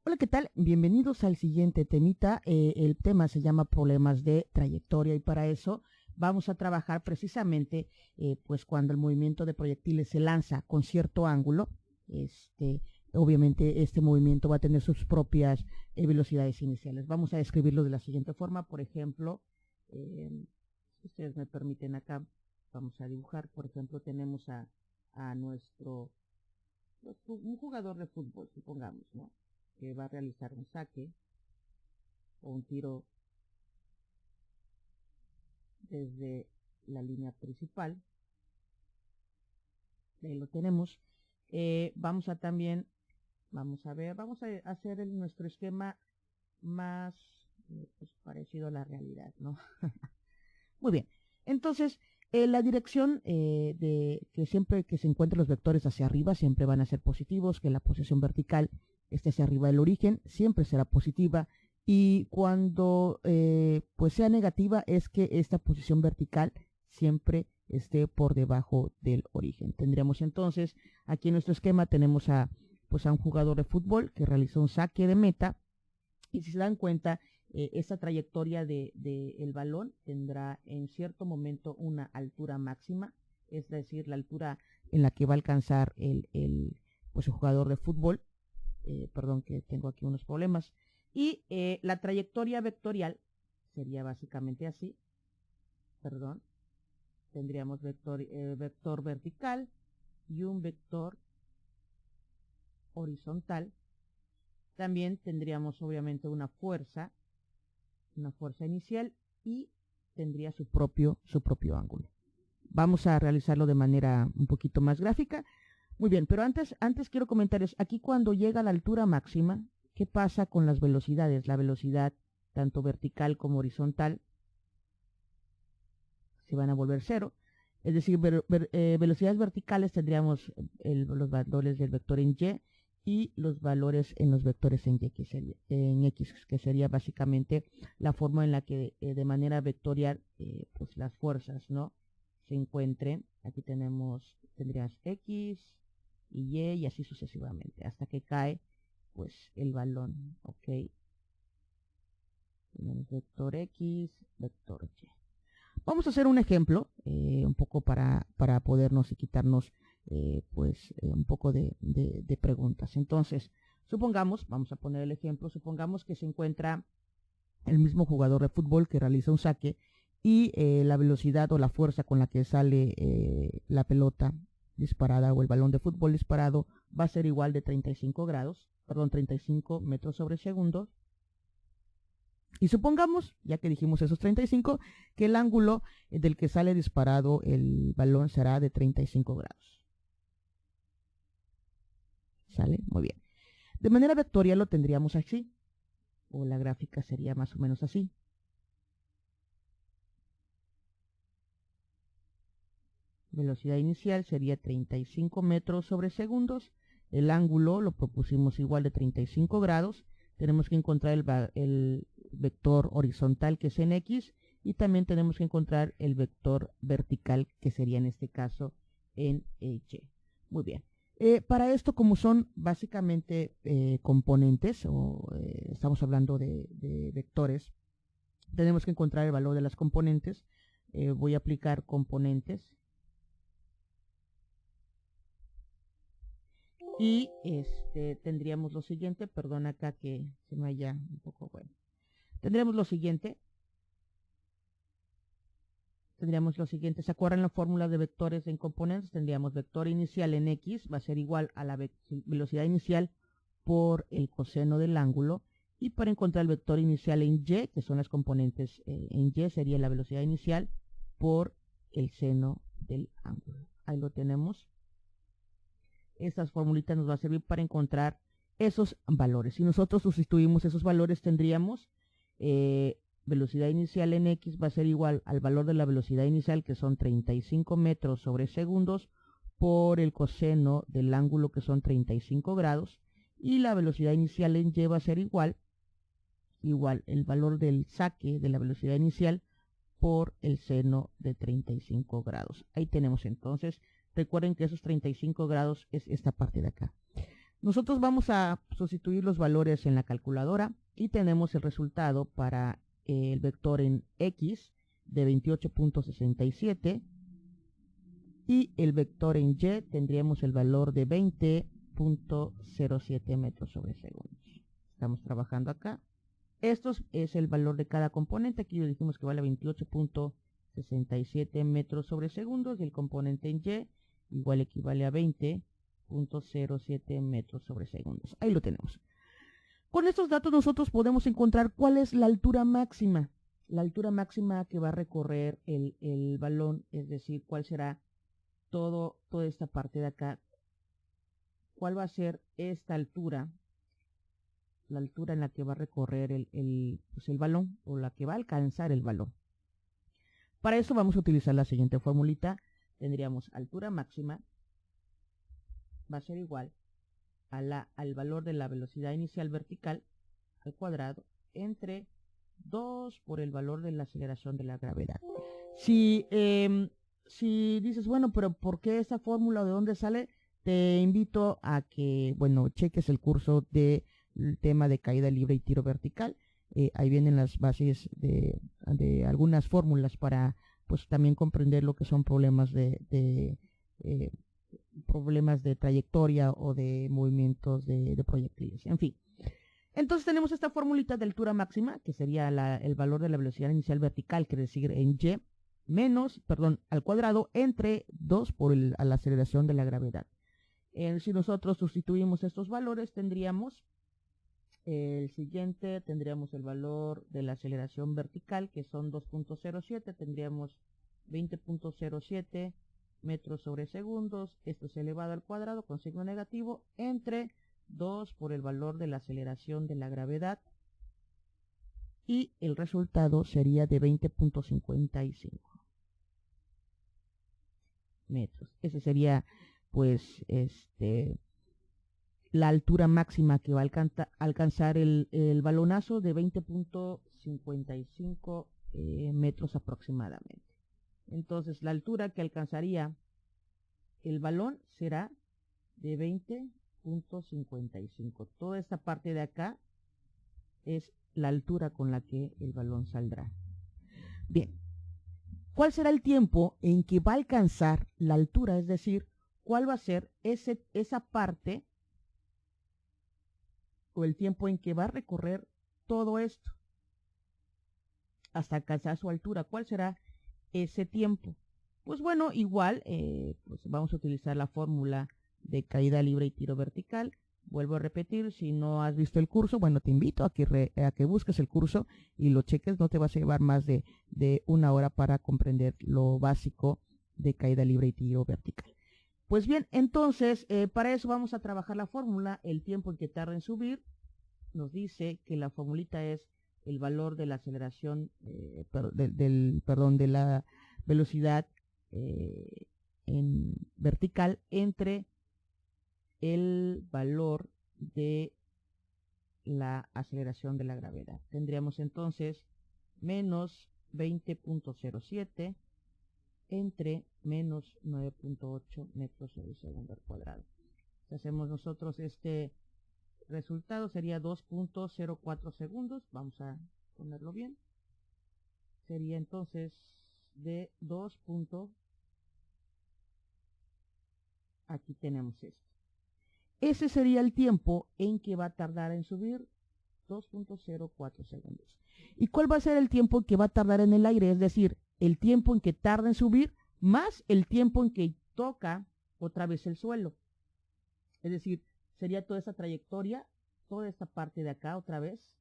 Hola, ¿qué tal? Bienvenidos al siguiente temita. El tema se llama problemas de trayectoria y para eso vamos a trabajar precisamente pues cuando el movimiento de proyectiles se lanza con cierto ángulo. Este, Obviamente este movimiento va a tener sus propias velocidades iniciales. Vamos a describirlo de la siguiente forma. Por ejemplo, si ustedes me permiten acá, vamos a dibujar. Por ejemplo, tenemos a nuestro un jugador de fútbol, supongamos, ¿no? Que va a realizar un saque o un tiro desde la línea principal. Ahí lo tenemos. Vamos a también, vamos a hacer nuestro esquema más pues, parecido a la realidad, ¿no? Muy bien. Entonces, la dirección de que siempre que se encuentren los vectores hacia arriba siempre van a ser positivos, que la posición vertical esté hacia arriba del origen siempre será positiva y cuando pues sea negativa es que esta posición vertical siempre esté por debajo del origen. Tendríamos entonces aquí en nuestro esquema tenemos pues a un jugador de fútbol que realizó un saque de meta y si se dan cuenta esta trayectoria el balón tendrá en cierto momento una altura máxima, es decir, la altura en la que va a alcanzar pues el jugador de fútbol. Perdón que tengo aquí unos problemas. Y la trayectoria vectorial sería básicamente así. Perdón. Tendríamos vector vertical y un vector horizontal. También tendríamos obviamente una fuerza inicial y tendría su propio ángulo. Vamos a realizarlo de manera un poquito más gráfica. Muy bien, pero antes quiero comentarios. Aquí cuando llega a la altura máxima, ¿qué pasa con las velocidades? La velocidad tanto vertical como horizontal se van a volver cero. Es decir, velocidades verticales tendríamos los valores del vector en Y y los valores en los vectores en X, que sería básicamente la forma en la que de manera vectorial pues las fuerzas, ¿no? Se encuentren. Aquí tendrías X y así sucesivamente, hasta que cae pues el balón, ¿ok? Tenemos vector X, vector Y. Vamos a hacer un ejemplo, un poco para podernos y quitarnos un poco de preguntas. Entonces, vamos a poner el ejemplo, supongamos que se encuentra el mismo jugador de fútbol que realiza un saque y la velocidad o la fuerza con la que sale la pelota disparada o el balón de fútbol disparado va a ser igual de 35 metros sobre segundo. Y supongamos, ya que dijimos esos 35, que el ángulo del que sale disparado el balón será de 35 grados. ¿Sale? Muy bien. De manera vectorial lo tendríamos así, o la gráfica sería más o menos así. Velocidad inicial sería 35 metros sobre segundos. El ángulo lo propusimos igual de 35 grados. Tenemos que encontrar el vector horizontal que es en X y también tenemos que encontrar el vector vertical que sería en este caso en Y. Muy bien. Para esto, como son básicamente componentes o estamos hablando de vectores, tenemos que encontrar el valor de las componentes. Voy a aplicar componentes. Y tendríamos lo siguiente, perdón acá que se me vaya un poco bueno. Tendríamos lo siguiente, ¿se acuerdan la fórmula de vectores en componentes? Tendríamos vector inicial en X, va a ser igual a la velocidad inicial por el coseno del ángulo, y para encontrar el vector inicial en Y, que son las componentes en Y, sería la velocidad inicial por el seno del ángulo. Ahí lo tenemos. Estas formulitas nos va a servir para encontrar esos valores. Si nosotros sustituimos esos valores, tendríamos velocidad inicial en X va a ser igual al valor de la velocidad inicial, que son 35 metros sobre segundos, por el coseno del ángulo, que son 35 grados, y la velocidad inicial en Y va a ser igual el valor del saque de la velocidad inicial por el seno de 35 grados. Ahí tenemos entonces, recuerden que esos 35 grados es esta parte de acá. Nosotros vamos a sustituir los valores en la calculadora y tenemos el resultado para el vector en X de 28.67 y el vector en Y tendríamos el valor de 20.07 metros sobre segundos. Estamos trabajando acá. Esto es el valor de cada componente. Aquí lo dijimos que vale 28.67 metros sobre segundos y el componente en Y igual equivale a 20.07 metros sobre segundos. Ahí lo tenemos. Con estos datos nosotros podemos encontrar cuál es la altura máxima. La altura máxima que va a recorrer el balón, es decir, cuál será toda esta parte de acá. ¿Cuál va a ser esta altura? La altura en la que va a recorrer el balón o la que va a alcanzar el balón. Para eso vamos a utilizar la siguiente formulita. Tendríamos altura máxima va a ser igual al valor de la velocidad inicial vertical al cuadrado entre 2 por el valor de la aceleración de la gravedad. Si dices, bueno, pero ¿por qué esa fórmula o de dónde sale? Te invito a que, bueno, cheques el curso del tema de caída libre y tiro vertical. Ahí vienen las bases de algunas fórmulas para, pues, también comprender lo que son problemas de trayectoria o de movimientos de proyectiles. En fin. Entonces tenemos esta formulita de altura máxima, que sería el valor de la velocidad inicial vertical, que es decir, en Y, al cuadrado, entre 2 por la aceleración de la gravedad. Si nosotros sustituimos estos valores, tendríamos el siguiente, tendríamos el valor de la aceleración vertical, que son 2.07, tendríamos 20.07 metros sobre segundos, esto es elevado al cuadrado con signo negativo, entre 2 por el valor de la aceleración de la gravedad, y el resultado sería de 20.55 metros. Ese sería, pues, la altura máxima que va a alcanzar el balonazo, de 20.55 metros aproximadamente. Entonces la altura que alcanzaría el balón será de 20.55. Toda esta parte de acá es la altura con la que el balón saldrá. Bien, ¿cuál será el tiempo en que va a alcanzar la altura? Es decir, ¿cuál va a ser esa parte o el tiempo en que va a recorrer todo esto hasta alcanzar su altura? ¿Cuál será ese tiempo? Pues bueno, igual pues vamos a utilizar la fórmula de caída libre y tiro vertical. Vuelvo a repetir, si no has visto el curso, bueno, te invito a que busques el curso y lo cheques. No te vas a llevar más de 1 hora para comprender lo básico de caída libre y tiro vertical. Pues bien, entonces, para eso vamos a trabajar la fórmula. El tiempo en que tarda en subir nos dice que la formulita es el valor de la aceleración, de la velocidad en vertical entre el valor de la aceleración de la gravedad. Tendríamos entonces menos 20.07 entre menos 9.8 metros sobre segundo al cuadrado. Si hacemos nosotros este resultado, sería 2.04 segundos. Vamos a ponerlo bien. Sería entonces de 2. Aquí tenemos esto. Ese sería el tiempo en que va a tardar en subir, 2.04 segundos. ¿Y cuál va a ser el tiempo en que va a tardar en el aire? Es decir, el tiempo en que tarda en subir más el tiempo en que toca otra vez el suelo. Es decir, sería toda esa trayectoria, toda esta parte de acá otra vez,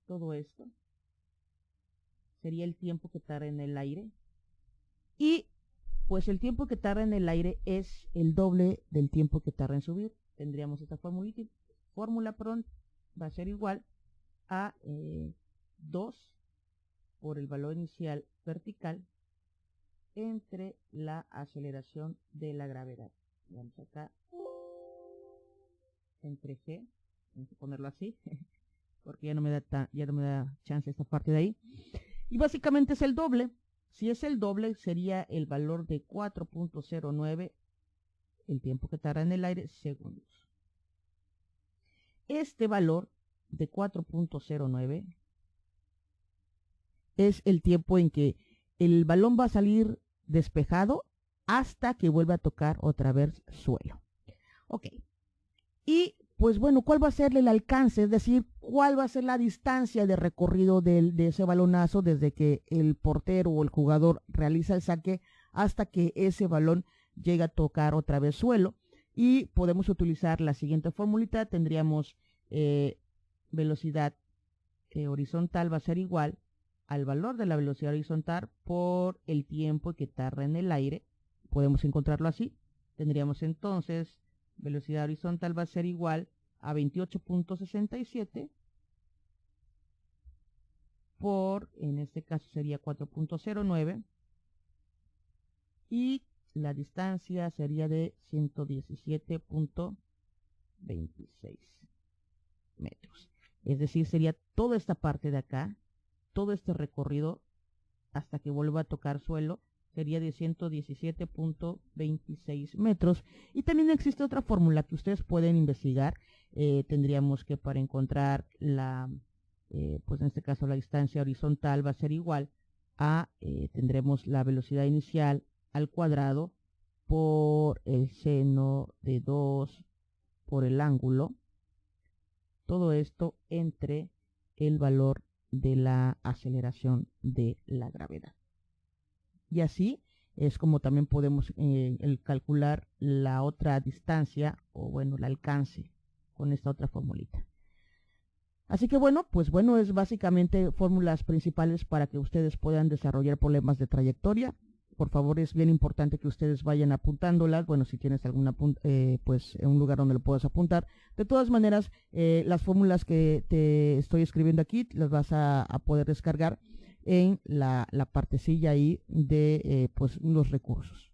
todo esto sería el tiempo que tarda en el aire. Y pues el tiempo que tarda en el aire es el doble del tiempo que tarda en subir. Tendríamos esta fórmula va a ser igual a 2 por el valor inicial vertical entre la aceleración de la gravedad. Vamos acá, entre G, vamos a ponerlo así, porque ya no me da chance esta parte de ahí. Y básicamente es el doble. Si es el doble, sería el valor de 4.09, el tiempo que tarda en el aire, segundos. Este valor de 4.09 es el tiempo en que el balón va a salir despejado hasta que vuelva a tocar otra vez suelo. Ok. Y pues bueno, ¿cuál va a ser el alcance? Es decir, ¿cuál va a ser la distancia de recorrido de ese balonazo desde que el portero o el jugador realiza el saque hasta que ese balón llega a tocar otra vez suelo? Y podemos utilizar la siguiente formulita. Tendríamos velocidad horizontal va a ser igual al valor de la velocidad horizontal por el tiempo que tarda en el aire. Podemos encontrarlo así. Tendríamos entonces velocidad horizontal va a ser igual a 28.67 por, en este caso sería 4.09, y la distancia sería de 117.26 metros. Es decir, sería toda esta parte de acá, todo este recorrido hasta que vuelva a tocar suelo, sería de 117.26 metros. Y también existe otra fórmula que ustedes pueden investigar. Tendríamos que, para encontrar la, pues en este caso la distancia horizontal va a ser igual a, tendremos la velocidad inicial al cuadrado por el seno de 2 por el ángulo. Todo esto entre el valor de la aceleración de la gravedad. Y así es como también podemos calcular la otra distancia, o bueno, el alcance, con esta otra formulita. Así que bueno, pues bueno, es básicamente fórmulas principales para que ustedes puedan desarrollar problemas de trayectoria. Por favor, es bien importante que ustedes vayan apuntándolas. Bueno, si tienes alguna, pues un lugar donde lo puedas apuntar. De todas maneras, las fórmulas que te estoy escribiendo aquí las vas a poder descargar en la partecilla ahí de pues los recursos.